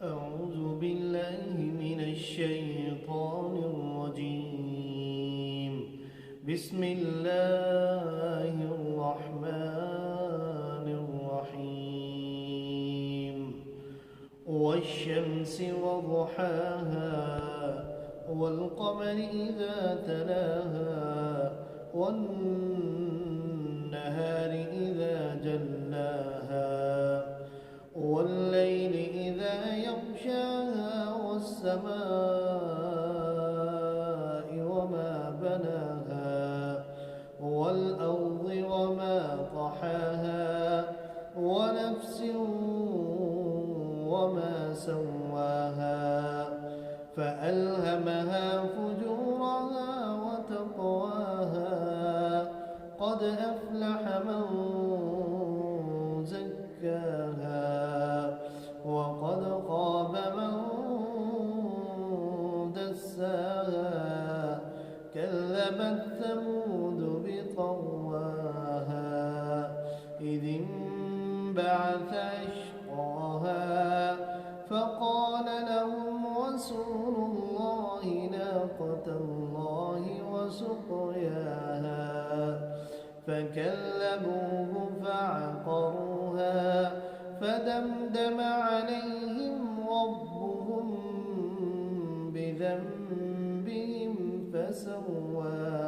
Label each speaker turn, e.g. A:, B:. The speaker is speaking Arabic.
A: أعوذ بالله من الشيطان الرجيم. بسم الله الرحمن الرحيم. والشمس وضحاها والقمر إذا تلاها والنهار إذا جلاها والليل إذا يغشاها والسماء وما بناها والأرض وما طحاها ونفس وما سواها فألهمها فجورها وتقواها قد أفلح من زكاها وقد خاب من دساها كذبت ثمود بطغواها إذ انبعث أشقاها فقال لهم رسول الله ناقة الله وسقياها فكذبوه فعقروها فدمدم عليهم ربهم بذنبهم فسواها.